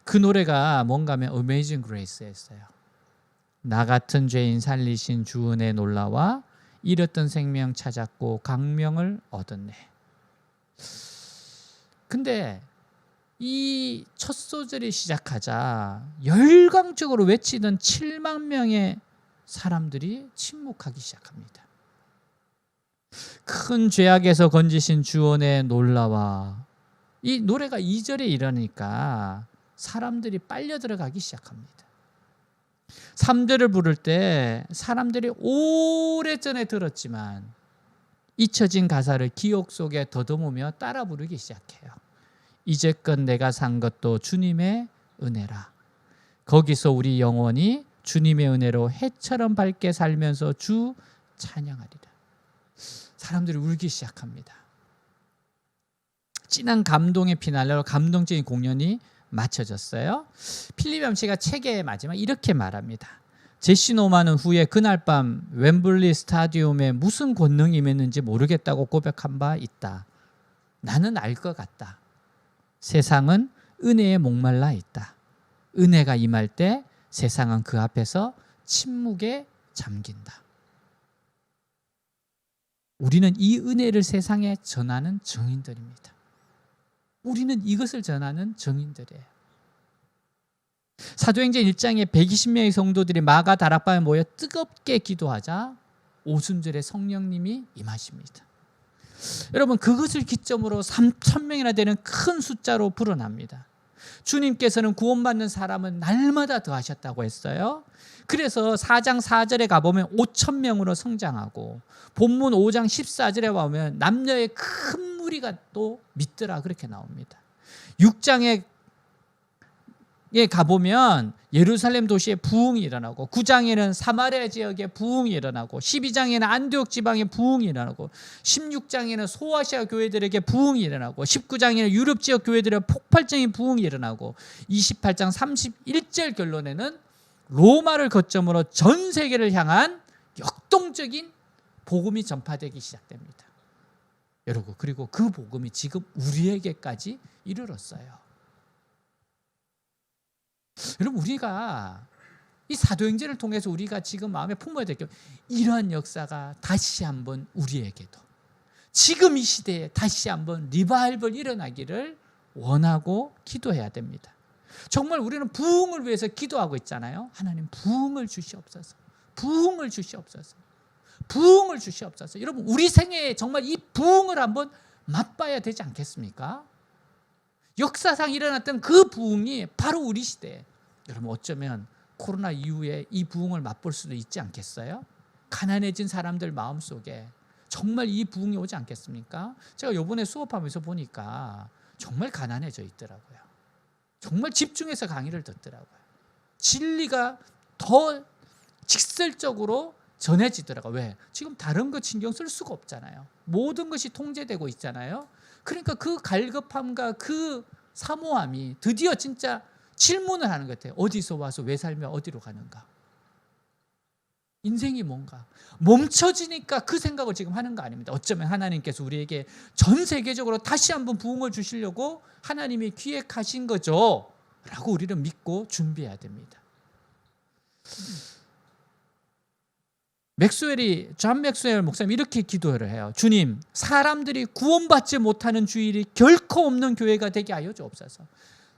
그 노래가 뭔가 하면 Amazing Grace였어요. 나 같은 죄인 살리신 주 은혜 놀라와 잃었던 생명 찾았고 강명을 얻었네. 근데 이 첫 소절이 시작하자 열광적으로 외치던 7만 명의 사람들이 침묵하기 시작합니다. 큰 죄악에서 건지신 주 은혜 놀라와. 이 노래가 2절에 이러니까 사람들이 빨려 들어가기 시작합니다. 3절을 부를 때 사람들이 오래전에 들었지만 잊혀진 가사를 기억 속에 더듬으며 따라 부르기 시작해요. 이제껏 내가 산 것도 주님의 은혜라. 거기서 우리 영혼이 주님의 은혜로 해처럼 밝게 살면서 주 찬양하리라. 사람들이 울기 시작합니다. 진한 감동의 피날레로 감동적인 공연이 마쳐졌어요. 필리비안시가 책의 마지막 이렇게 말합니다. 제시 노만은 후에 그날 밤 웸블리 스타디움에 무슨 권능이 임했는지 모르겠다고 고백한 바 있다. 나는 알 것 같다. 세상은 은혜에 목말라 있다. 은혜가 임할 때 세상은 그 앞에서 침묵에 잠긴다. 우리는 이 은혜를 세상에 전하는 증인들입니다. 우리는 이것을 전하는 증인들이에요. 사도행전 1장에 120명의 성도들이 마가 다락방에 모여 뜨겁게 기도하자 오순절에 성령님이 임하십니다. 여러분, 그것을 기점으로 3,000명이나 되는 큰 숫자로 불어납니다. 주님께서는 구원받는 사람은 날마다 더하셨다고 했어요. 그래서 4장 4절에 가보면 5,000명으로 성장하고 본문 5장 14절에 보면 남녀의 큰 무리가 또 믿더라 그렇게 나옵니다. 6장에 가보면 예루살렘 도시에 부흥이 일어나고 9장에는 사마리아 지역에 부흥이 일어나고 12장에는 안디옥 지방에 부흥이 일어나고 16장에는 소아시아 교회들에게 부흥이 일어나고 19장에는 유럽 지역 교회들의 폭발적인 부흥이 일어나고 28장 31절 결론에는 로마를 거점으로 전 세계를 향한 역동적인 복음이 전파되기 시작됩니다. 여러분, 그리고 그 복음이 지금 우리에게까지 이르렀어요. 여러분, 우리가 이 사도행전을 통해서 우리가 지금 마음에 품어야 될 게 이러한 역사가 다시 한번 우리에게도 지금 이 시대에 다시 한번 리바이벌 일어나기를 원하고 기도해야 됩니다. 정말 우리는 부흥을 위해서 기도하고 있잖아요. 하나님 부흥을 주시옵소서. 부흥을 주시옵소서. 부흥을 주시옵소서. 여러분, 우리 생애에 정말 이 부흥을 한번 맛봐야 되지 않겠습니까? 역사상 일어났던 그 부흥이 바로 우리 시대에, 여러분 어쩌면 코로나 이후에 이 부흥을 맛볼 수도 있지 않겠어요? 가난해진 사람들 마음속에 정말 이 부흥이 오지 않겠습니까? 제가 이번에 수업하면서 보니까 정말 가난해져 있더라고요. 정말 집중해서 강의를 듣더라고요. 진리가 더 직설적으로 전해지더라고요. 왜? 지금 다른 거 신경 쓸 수가 없잖아요. 모든 것이 통제되고 있잖아요. 그러니까 그 갈급함과 그 사모함이 드디어 진짜 질문을 하는 것 같아요. 어디서 와서 왜 살며 어디로 가는가? 인생이 뭔가? 멈춰지니까 그 생각을 지금 하는 거 아닙니다. 어쩌면 하나님께서 우리에게 전 세계적으로 다시 한번 부흥을 주시려고 하나님이 기획하신 거죠 라고 우리는 믿고 준비해야 됩니다. 존 맥스웰 목사님 이렇게 기도를 해요. 주님, 사람들이 구원받지 못하는 주일이 결코 없는 교회가 되게 하여 주옵소서.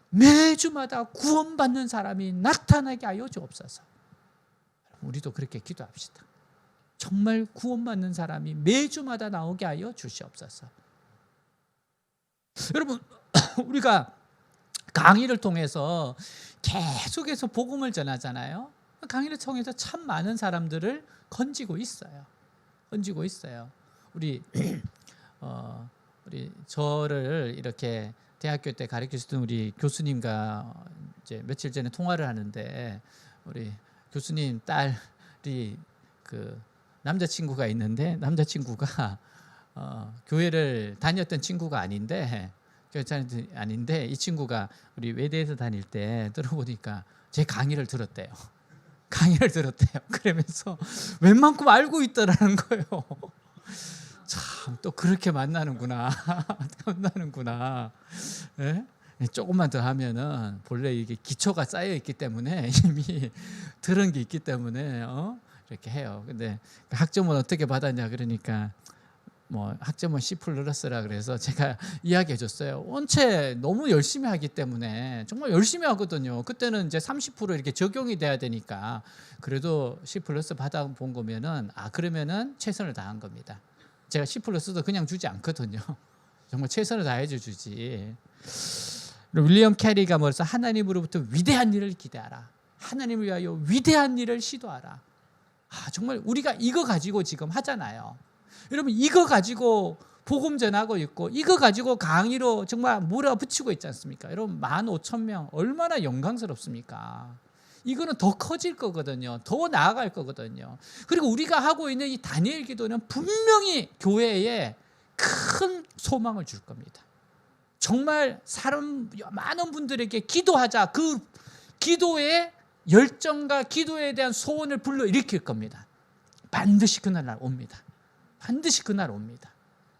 매주마다 구원받는 사람이 나타나게 하여 주옵소서. 우리도 그렇게 기도합시다. 정말 구원받는 사람이 매주마다 나오게 하여 주시옵소서. 여러분, 우리가 강의를 통해서 계속해서 복음을 전하잖아요. 강의를 통해서 참 많은 사람들을 건지고 있어요. 건지고 있어요. 우리 저를 이렇게 대학교 때 가르치시던 우리 교수님과 이제 며칠 전에 통화를 하는데, 우리 교수님 딸이 그 남자친구가 있는데, 남자친구가 교회를 다녔던 친구가 아닌데, 이 친구가 우리 외대에서 다닐 때 들어보니까 제 강의를 들었대요. 그러면서 웬만큼 알고 있더라는 거예요. 참, 또 그렇게 만나는구나. 네? 조금만 더 하면은 본래 이게 기초가 쌓여 있기 때문에 이미 들은 게 있기 때문에 이렇게 해요. 근데 학점은 어떻게 받았냐 그러니까 학점은 C++라 그래서 제가 이야기해 줬어요. 원체 너무 열심히 하기 때문에 정말 열심히 하거든요. 그때는 이제 30% 이렇게 적용이 돼야 되니까 그래도 C+ 받아본 거면은 그러면은 최선을 다한 겁니다. 제가 C+도 그냥 주지 않거든요. 정말 최선을 다해서 주지. 윌리엄 캐리가 뭐래서 하나님으로부터 위대한 일을 기대하라. 하나님을 위하여 위대한 일을 시도하라. 정말 우리가 이거 가지고 지금 하잖아요. 여러분, 이거 가지고 복음 전하고 있고 이거 가지고 강의로 정말 몰아붙이고 있지 않습니까? 여러분, 15,000명 얼마나 영광스럽습니까? 이거는 더 커질 거거든요. 더 나아갈 거거든요. 그리고 우리가 하고 있는 이 다니엘 기도는 분명히 교회에 큰 소망을 줄 겁니다. 정말 많은 분들에게 기도하자, 그 기도의 열정과 기도에 대한 소원을 불러일으킬 겁니다. 반드시 그날 옵니다. 반드시 그날 옵니다.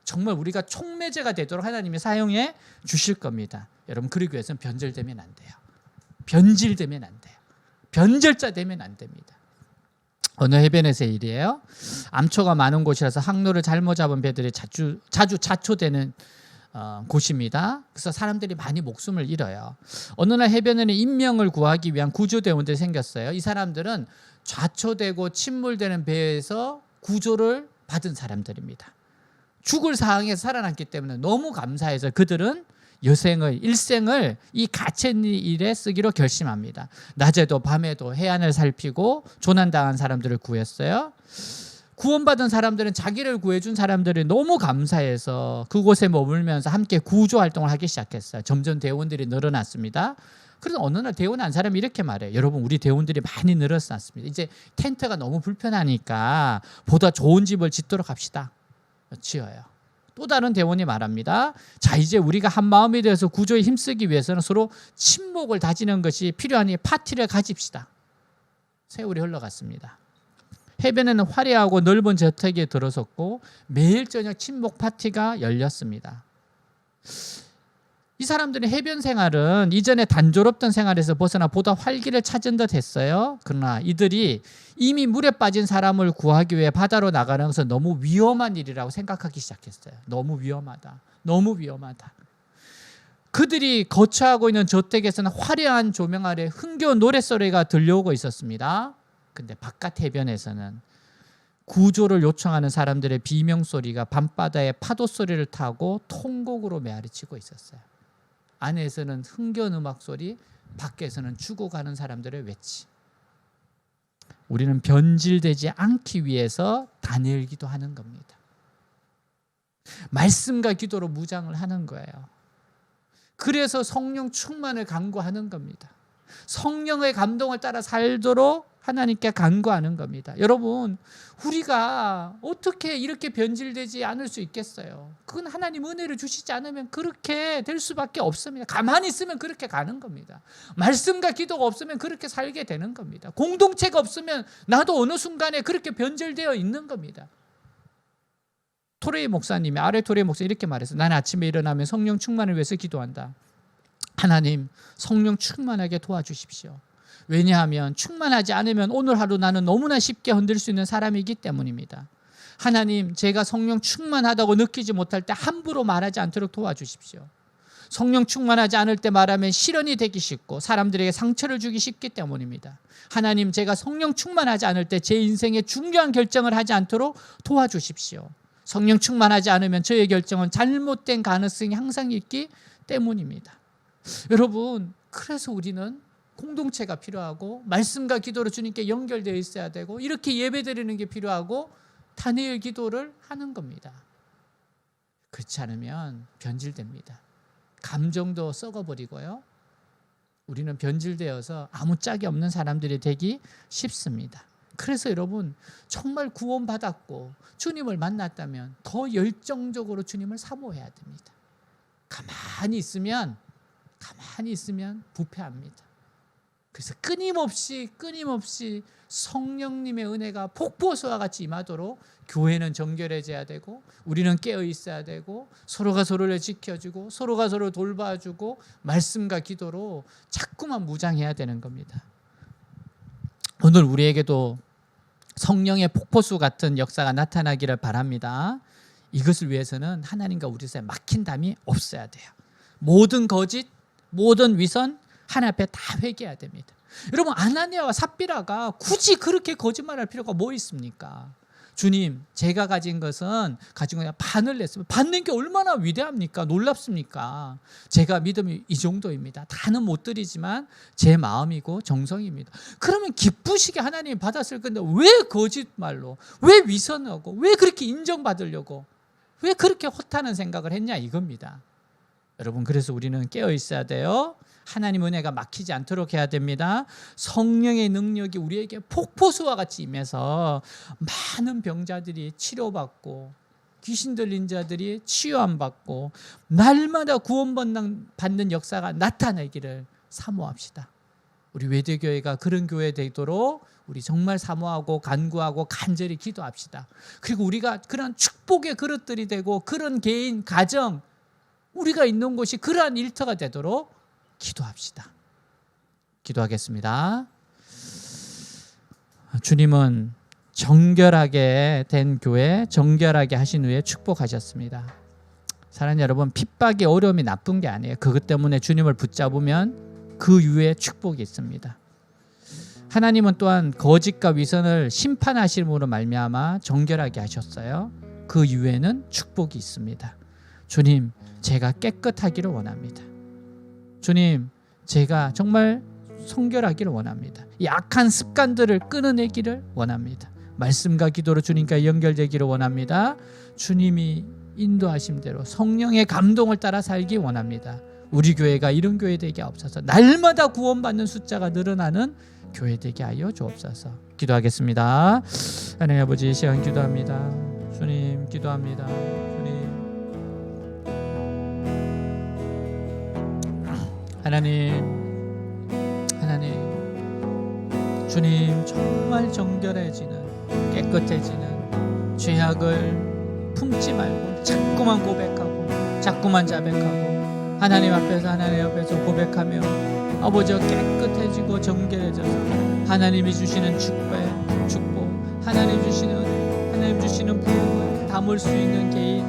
정말 우리가 촉매제가 되도록 하나님이 사용해 주실 겁니다. 여러분, 그러기 위해서는 변절되면 안 돼요. 변질되면 안 돼요. 변절자 되면 안 됩니다. 어느 해변에서의 일이에요. 암초가 많은 곳이라서 항로를 잘못 잡은 배들이 자주 자초되는 곳입니다. 그래서 사람들이 많이 목숨을 잃어요. 어느 날 해변에는 인명을 구하기 위한 구조대원들이 생겼어요. 이 사람들은 좌초되고 침몰되는 배에서 구조를 받은 사람들입니다. 죽을 상황에서 살아났기 때문에 너무 감사해서 그들은 일생을 이 갇힌 일에 쓰기로 결심합니다. 낮에도 밤에도 해안을 살피고 조난당한 사람들을 구했어요. 구원받은 사람들은 자기를 구해준 사람들이 너무 감사해서 그곳에 머물면서 함께 구조 활동을 하기 시작했어요. 점점 대원들이 늘어났습니다. 그래서 어느 날 대원한 사람이 이렇게 말해요. 여러분, 우리 대원들이 많이 늘어났습니다. 이제 텐트가 너무 불편하니까 보다 좋은 집을 짓도록 합시다. 지어요. 또 다른 대원이 말합니다. 자, 이제 우리가 한 마음이 되어서 구조에 힘쓰기 위해서는 서로 친목을 다지는 것이 필요하니 파티를 가집시다. 세월이 흘러갔습니다. 해변에는 화려하고 넓은 저택이 들어섰고 매일 저녁 친목 파티가 열렸습니다. 이 사람들의 해변 생활은 이전에 단조롭던 생활에서 벗어나 보다 활기를 찾은 듯 했어요. 그러나 이들이 이미 물에 빠진 사람을 구하기 위해 바다로 나가는 것은 너무 위험한 일이라고 생각하기 시작했어요. 너무 위험하다. 너무 위험하다. 그들이 거처하고 있는 저택에서는 화려한 조명 아래 흥겨운 노랫소리가 들려오고 있었습니다. 근데 바깥 해변에서는 구조를 요청하는 사람들의 비명소리가 밤바다의 파도소리를 타고 통곡으로 메아리치고 있었어요. 안에서는 흥겨운 음악소리, 밖에서는 죽어가는 사람들의 외치. 우리는 변질되지 않기 위해서 다니엘 기도하는 겁니다. 말씀과 기도로 무장을 하는 거예요. 그래서 성령 충만을 간구하는 겁니다. 성령의 감동을 따라 살도록 하나님께 간구하는 겁니다. 여러분, 우리가 어떻게 이렇게 변질되지 않을 수 있겠어요? 그건 하나님 은혜를 주시지 않으면 그렇게 될 수밖에 없습니다. 가만히 있으면 그렇게 가는 겁니다. 말씀과 기도가 없으면 그렇게 살게 되는 겁니다. 공동체가 없으면 나도 어느 순간에 그렇게 변질되어 있는 겁니다. 토레이 목사님이, 아래 토레이 목사 이렇게 말했어요. 나는 아침에 일어나면 성령 충만을 위해서 기도한다. 하나님, 성령 충만하게 도와주십시오. 왜냐하면 충만하지 않으면 오늘 하루 나는 너무나 쉽게 흔들 수 있는 사람이기 때문입니다. 하나님, 제가 성령 충만하다고 느끼지 못할 때 함부로 말하지 않도록 도와주십시오. 성령 충만하지 않을 때 말하면 실언이 되기 쉽고 사람들에게 상처를 주기 쉽기 때문입니다. 하나님, 제가 성령 충만하지 않을 때 제 인생에 중요한 결정을 하지 않도록 도와주십시오. 성령 충만하지 않으면 저의 결정은 잘못된 가능성이 항상 있기 때문입니다. 여러분, 그래서 우리는 공동체가 필요하고 말씀과 기도로 주님께 연결되어 있어야 되고 이렇게 예배드리는 게 필요하고 다니엘 기도를 하는 겁니다. 그렇지 않으면 변질됩니다. 감정도 썩어버리고요. 우리는 변질되어서 아무 짝이 없는 사람들이 되기 쉽습니다. 그래서 여러분, 정말 구원받았고 주님을 만났다면 더 열정적으로 주님을 사모해야 됩니다. 가만히 있으면 부패합니다. 그래서 끊임없이 성령님의 은혜가 폭포수와 같이 임하도록 교회는 정결해져야 되고 우리는 깨어 있어야 되고 서로가 서로를 지켜주고 서로가 서로를 돌봐주고 말씀과 기도로 자꾸만 무장해야 되는 겁니다. 오늘 우리에게도 성령의 폭포수 같은 역사가 나타나기를 바랍니다. 이것을 위해서는 하나님과 우리 사이에 막힌 담이 없어야 돼요. 모든 거짓, 모든 위선 하나님 앞에 다 회개해야 됩니다. 여러분, 아나니아와 삽비라가 굳이 그렇게 거짓말할 필요가 뭐 있습니까? 주님, 제가 가진 것은 가지고 그냥 반을 냈으면 받는 게 얼마나 위대합니까? 놀랍습니까? 제가 믿음이 이 정도입니다. 다는 못 드리지만 제 마음이고 정성입니다. 그러면 기쁘시게 하나님이 받았을 건데 왜 거짓말로, 왜 위선하고, 왜 그렇게 인정받으려고, 왜 그렇게 허탄한 생각을 했냐 이겁니다. 여러분, 그래서 우리는 깨어 있어야 돼요. 하나님 은혜가 막히지 않도록 해야 됩니다. 성령의 능력이 우리에게 폭포수와 같이 임해서 많은 병자들이 치료받고 귀신 들린 자들이 치유받고 날마다 구원받는 역사가 나타나기를 사모합시다. 우리 외대교회가 그런 교회 되도록 우리 정말 사모하고 간구하고 간절히 기도합시다. 그리고 우리가 그런 축복의 그릇들이 되고 그런 개인, 가정, 우리가 있는 곳이 그러한 일터가 되도록 기도합시다. 기도하겠습니다. 주님은 정결하게 된 교회, 정결하게 하신 후에 축복하셨습니다. 사랑하는 여러분, 핍박이 어려움이 나쁜 게 아니에요. 그것 때문에 주님을 붙잡으면 그 이후에 축복이 있습니다. 하나님은 또한 거짓과 위선을 심판하심으로 말미암아 정결하게 하셨어요. 그 이후에는 축복이 있습니다. 주님, 제가 깨끗하기를 원합니다. 주님, 제가 정말 성결하기를 원합니다. 이 악한 습관들을 끊어내기를 원합니다. 말씀과 기도로 주님과 연결되기를 원합니다. 주님이 인도하심대로 성령의 감동을 따라 살기 원합니다. 우리 교회가 이런 교회 되게 하옵소서. 날마다 구원받는 숫자가 늘어나는 교회 되게 하여 주옵소서. 기도하겠습니다. 하나님 아버지, 이 시간 기도합니다. 주님, 기도합니다. 주님, 하나님, 주님, 정말 정결해지는, 깨끗해지는 죄악을 품지 말고 자꾸만 고백하고 자꾸만 자백하고 하나님 앞에서 고백하며 아버지가 깨끗해지고 정결해져서 하나님이 주시는 축복, 하나님 주시는 부흥을 담을 수 있는 개인,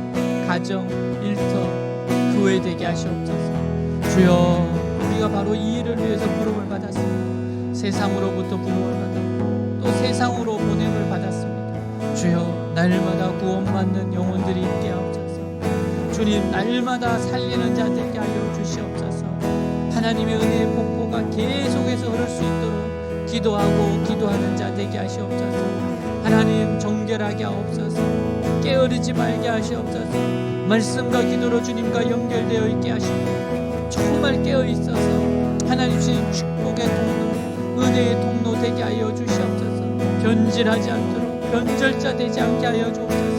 가정, 일터, 교회 되게 하시옵소서. 주여, 우리가 바로 이 일을 위해서 부름을 받았습니다. 세상으로부터 부름을 받았고 또 세상으로 보냄을 받았습니다. 주여, 날마다 구원받는 영혼들이 있게 하옵소서. 주님, 날마다 살리는 자 되게 하여 주시옵소서. 하나님의 은혜의 폭포가 계속해서 흐를 수 있도록 기도하는 자 되게 하시옵소서. 하나님, 정결하게 하옵소서. 게으르지 말게 하시옵소서. 말씀과 기도로 주님과 연결되어 있게 하시고 정말 깨어 있어서 하나님 주신 축복의 통로, 은혜의 통로 되게 하여 주시옵소서. 변질하지 않도록 변절자 되지 않게 하여 주옵소서.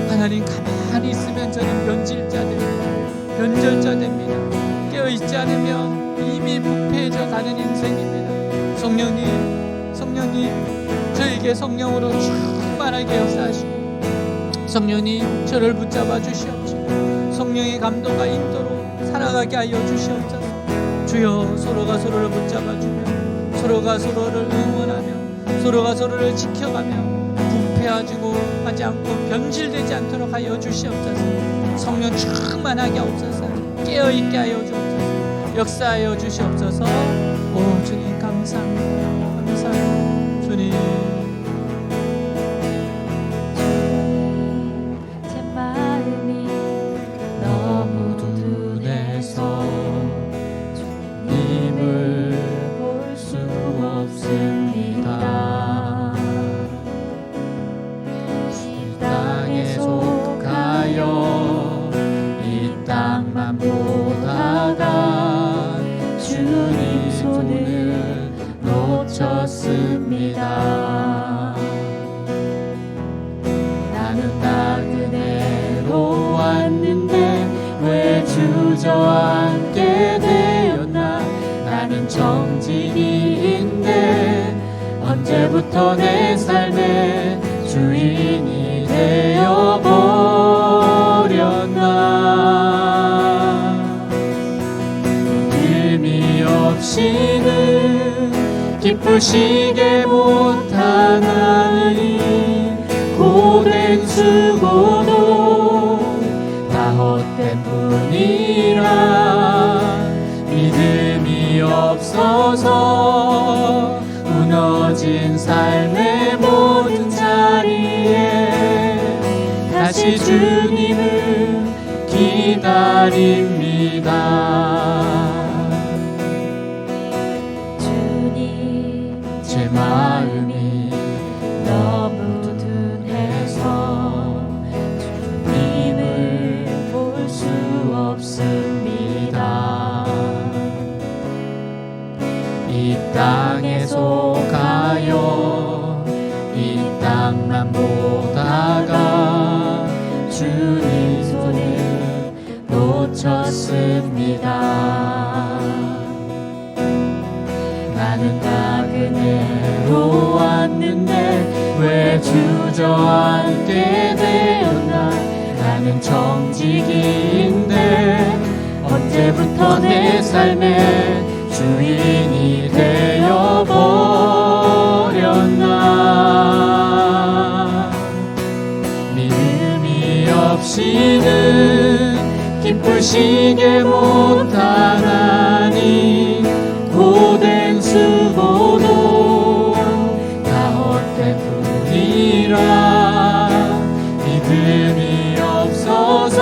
하나님, 가만히 있으면 저는 변질자 됩니다. 변절자 됩니다. 깨어있지 않으면 이미 부패해져 가는 인생입니다. 성령님, 저에게 성령으로 충만하게 역사하시고 성령님, 저를 붙잡아 주시옵시고 성령의 감동과 인도로 살아가게 하여 주시옵소서. 주여, 서로가 서로를 붙잡아주며 서로가 서로를 응원하며 서로가 서로를 지켜가며 부패하지 않고 변질되지 않도록 하여 주시옵소서. 성령 충만하게 하옵소서. 깨어있게 하여 주옵소서. 역사하여 주시옵소서. 오 주님, 감사합니다. 감사합니다. 주님, 제 마음이 너무 둔해서 주님을 볼 수 없습니다. 땅에 속하여 이 땅만 보다가 주님 손을 놓쳤습니다. 나는 나그네로 왔는데 왜 주저앉게 되었나. 나는 정직이인데 언제부터 내 삶의 주인이 되어버렸나. 의미 없이는 기쁘시게 못하나니 고된 수고도 다 헛된 뿐이라. 믿음이 없어서 무너진 삶의 모든 자리에 다시 주님을 기다립니다. 주님, 제 마음이 너무 둔해서 주님을 볼 수 없습니다. 이 땅에 속하여 이 땅만 보다가 주님 손을 놓쳤습니다. 나는 나그네로 왔는데 왜 주저앉게 되었나. 나는 정직이인데 언제부터 내 삶의 주인이 되어버렸나. 믿음이 없이는 기쁘시게 못하나니 고된 수고도 다 헛된 뿐이라. 믿음이 없어서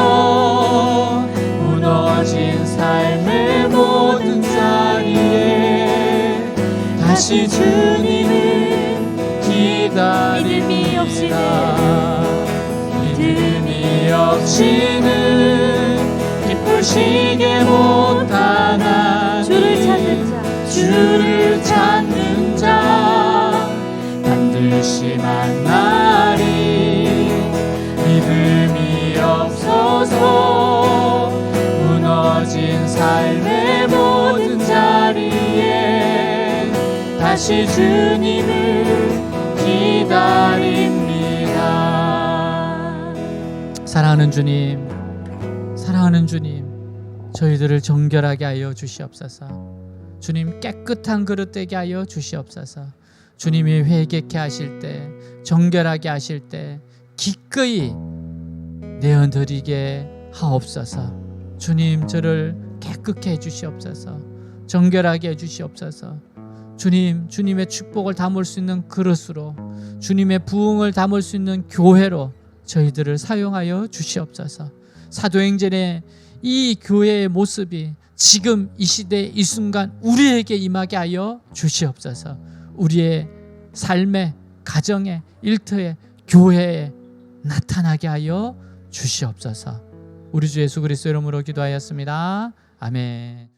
무너진 삶의 모든 자리에 다시 주님을 기다립니다. 없이는 기쁘시게 못하나 주를 찾는 자 주를 찾는 자 반드시 만나리. 믿음이 없어서 무너진 삶의 모든 자리에 다시 주님을 기다립니다. 사랑하는 주님, 사랑하는 주님, 저희들을 정결하게 하여 주시옵소서. 주님, 깨끗한 그릇 되게 하여 주시옵소서. 주님이 회개케 하실 때, 정결하게 하실 때 기꺼이 내어드리게 하옵소서. 주님, 저를 깨끗게 해주시옵소서. 정결하게 해주시옵소서. 주님, 주님의 축복을 담을 수 있는 그릇으로, 주님의 부흥을 담을 수 있는 교회로 저희들을 사용하여 주시옵소서. 사도행전의 이 교회의 모습이 지금 이 시대 이 순간 우리에게 임하게 하여 주시옵소서. 우리의 삶에, 가정에, 일터에, 교회에 나타나게 하여 주시옵소서. 우리 주 예수 그리스도 이름으로 기도하였습니다. 아멘.